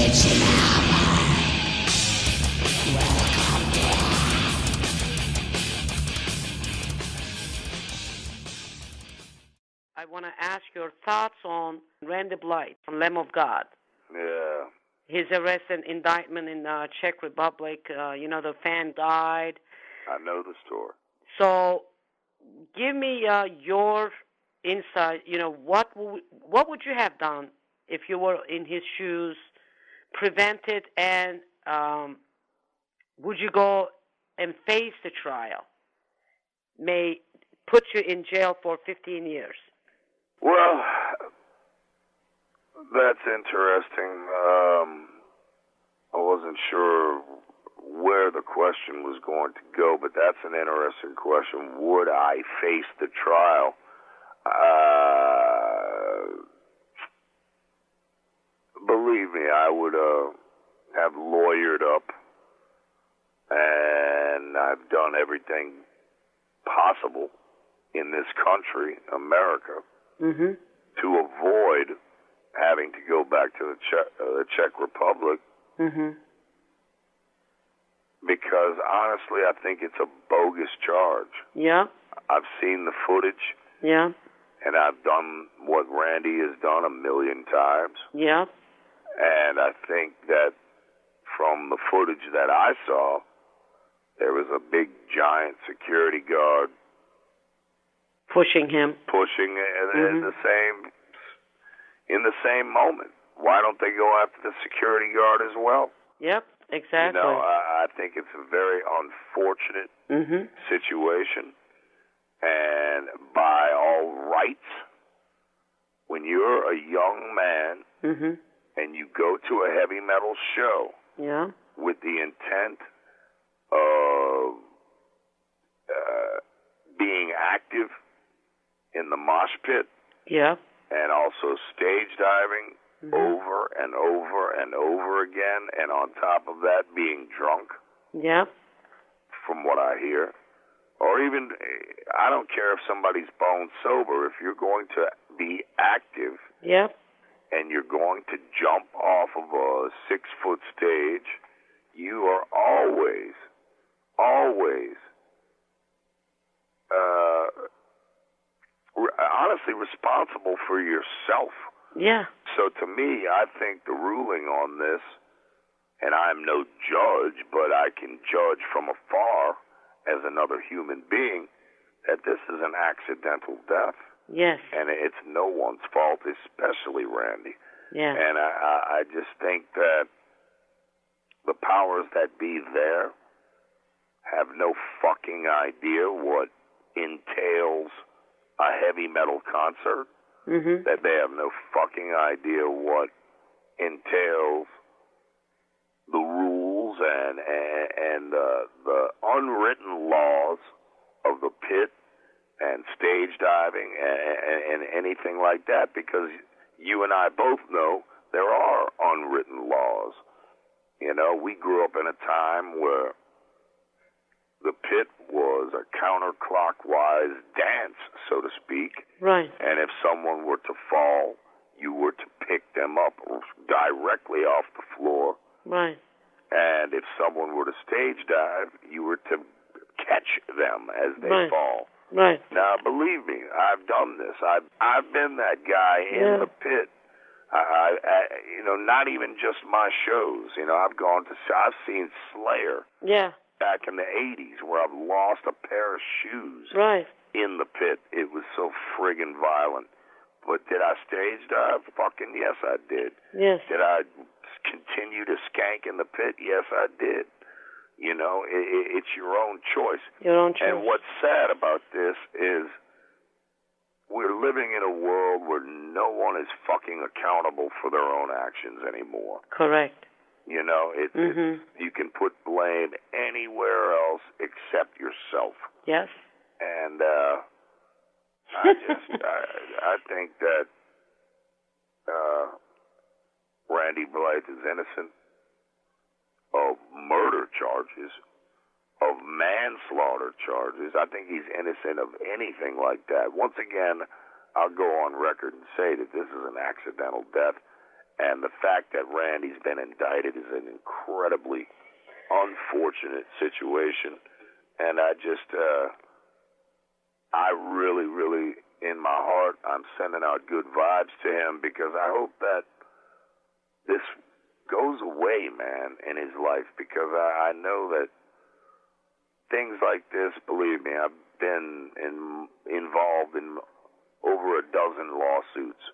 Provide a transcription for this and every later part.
I want to ask your thoughts on Randy Blythe, from Lamb of God. Yeah. His arrest and indictment in Czech Republic. The fan died. I know the story. So, give me your insight. What would you have done if you were in his shoes? Prevent it, and would you go and face the trial? May put you in jail for 15 years. Well, that's interesting. I wasn't sure where the question was going to go, but that's an interesting question. Would I face the trial? Believe me, I would have lawyered up, and I've done everything possible in this country, America, to avoid having to go back to the Czech Republic. Because honestly, I think it's a bogus charge. Yeah. I've seen the footage. Yeah. And I've done what Randy has done a million times. Yeah. And I think that from the footage that I saw, there was a big, giant security guard pushing him. In the same moment. Why don't they go after the security guard as well? Yep, exactly. I think it's a very unfortunate situation. And by all rights, when you're a young man and you go to a heavy metal show with the intent of being active in the mosh pit, and also stage diving over and over and over again, and on top of that, being drunk, from what I hear, or even, I don't care if somebody's bone sober, if you're going to be active, and you're going to jump off of a 6-foot stage, you are always honestly responsible for yourself. Yeah. So to me, I think the ruling on this, and I'm no judge, but I can judge from afar as another human being, that this is an accidental death. Yes. And it's no one's fault, especially Randy. Yeah. And I just think that the powers that be there have no fucking idea what entails a heavy metal concert, that they have no fucking idea what entails the rules and the unwritten laws of the pit and stage diving and anything like that, because you and I both know there are unwritten laws. We grew up in a time where the pit was a counterclockwise dance, so to speak. Right. And if someone were to fall, you were to pick them up directly off the floor. Right. And if someone were to stage dive, you were to catch them as they fall. Right. Now, believe me, I've done this. I've been that guy in the pit. Not even just my shows. I've seen Slayer. Yeah. Back in the 80s, where I've lost a pair of shoes in the pit. It was so friggin' violent. But did I stage dive? Fucking yes, I did. Yes. Did I continue to skank in the pit? Yes, I did. It's your own choice. Your own choice. And what's sad about this is we're living in a world where no one is fucking accountable for their own actions anymore. Correct. You can put blame anywhere else except yourself. Yes. And I think that Randy Blythe is innocent of murder charges, of manslaughter charges. I think he's innocent of anything like that. Once again, I'll go on record and say that this is an accidental death, And the fact that Randy's been indicted is an incredibly unfortunate situation. And I just, I really, really, in my heart, I'm sending out good vibes to him because I hope that this goes away, man, in his life, because I know that things like this, believe me, I've been involved in over a dozen lawsuits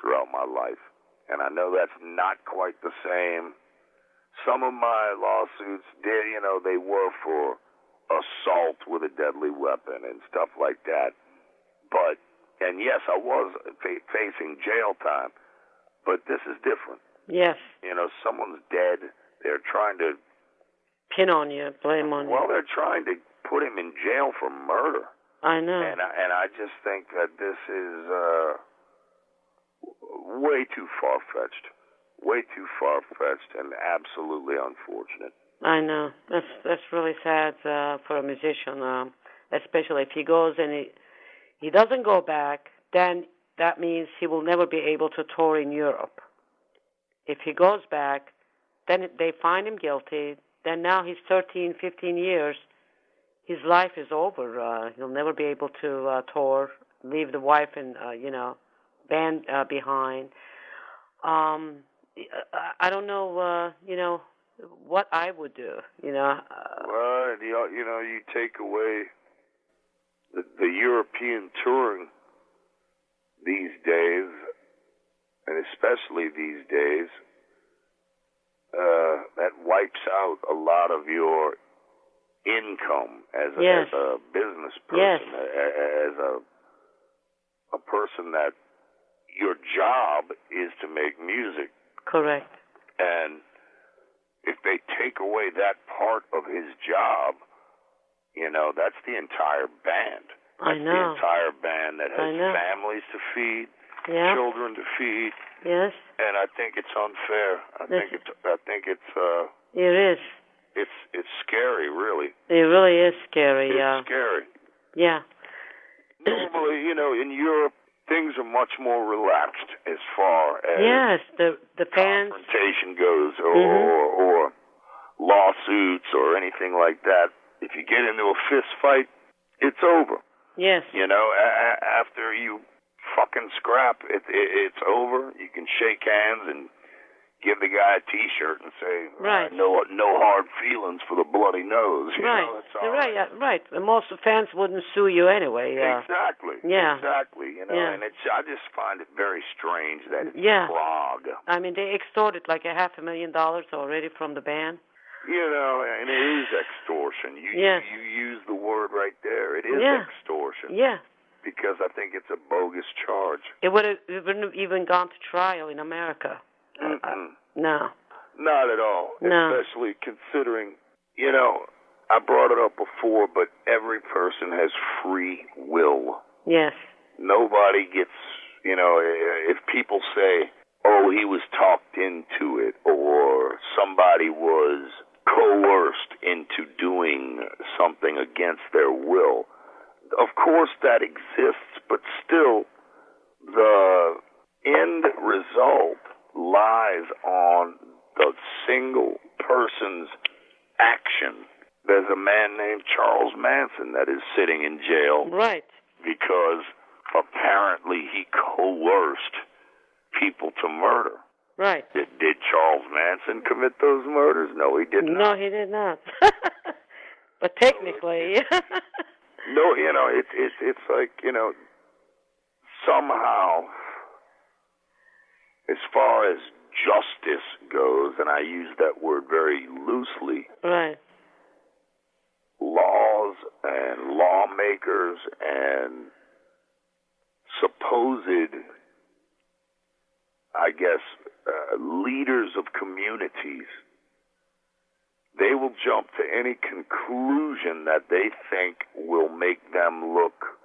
throughout my life, and I know that's not quite the same. Some of my lawsuits, they were for assault with a deadly weapon and stuff like that. But, and yes, I was facing jail time, but this is different. Yes. Someone's dead. They're trying to pin on you, blame on you. Well, they're trying to put him in jail for murder. I know. And I just think that this is way too far-fetched. Way too far-fetched and absolutely unfortunate. I know. That's really sad for a musician, especially if he goes and he doesn't go back, then that means he will never be able to tour in Europe. If he goes back, then they find him guilty. Then now he's 13, 15 years. His life is over. He'll never be able to tour, leave the wife and, band behind. I don't know, what I would do, Well, you take away the European touring these days, and especially these days, that wipes out a lot of your income as a business person, as a person that your job is to make music. Correct. And if they take away that part of his job, that's the entire band. That's the entire band that has families to feed, children to feed. Yes. And I think it's unfair. I think it's it is. It's scary, really. It really is scary. It's scary. Yeah. Normally, in Europe, things are much more relaxed as far as the fans confrontation goes, or lawsuits or anything like that. If you get into a fist fight, it's over. Yes. After you fucking scrap, it's over. You can shake hands and give the guy a T-shirt and say, right, no hard feelings for the bloody nose. Right. And most of the fans wouldn't sue you anyway. Exactly. Yeah. Exactly. And I just find it very strange that it's Prague. I mean, they extorted like $500,000 already from the band. And it is extortion. You use the word right there. It is extortion. Yeah. Because I think it's a bogus charge. It wouldn't have even gone to trial in America. No. Not at all. No. Especially considering, I brought it up before, but every person has free will. Yes. Nobody gets, if people say, oh, he was talked into it, or somebody was coerced into doing something against their will. Of course that exists, but still the end result lies on the single person's action. There's a man named Charles Manson that is sitting in jail. Right. Because apparently he coerced people to murder. Right. Did Charles Manson commit those murders? No, he did not. No, he did not. But technically. No, it's like, somehow, as far as justice goes, and I use that word very loosely, right, laws and lawmakers and supposed, I guess, leaders of communities, they will jump to any conclusion that they think will make them look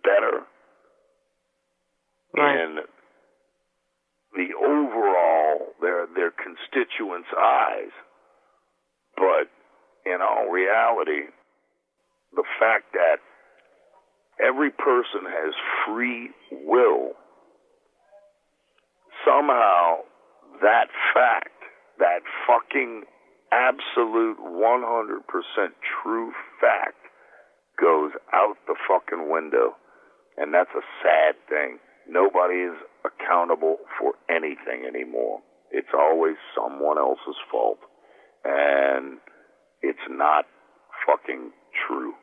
better in the overall, their constituents' eyes. But in all reality, the fact that every person has free will, somehow that fact, that fucking absolute 100% true fact goes out the fucking window. And that's a sad thing. Nobody is accountable for anything anymore. It's always someone else's fault. And it's not fucking true.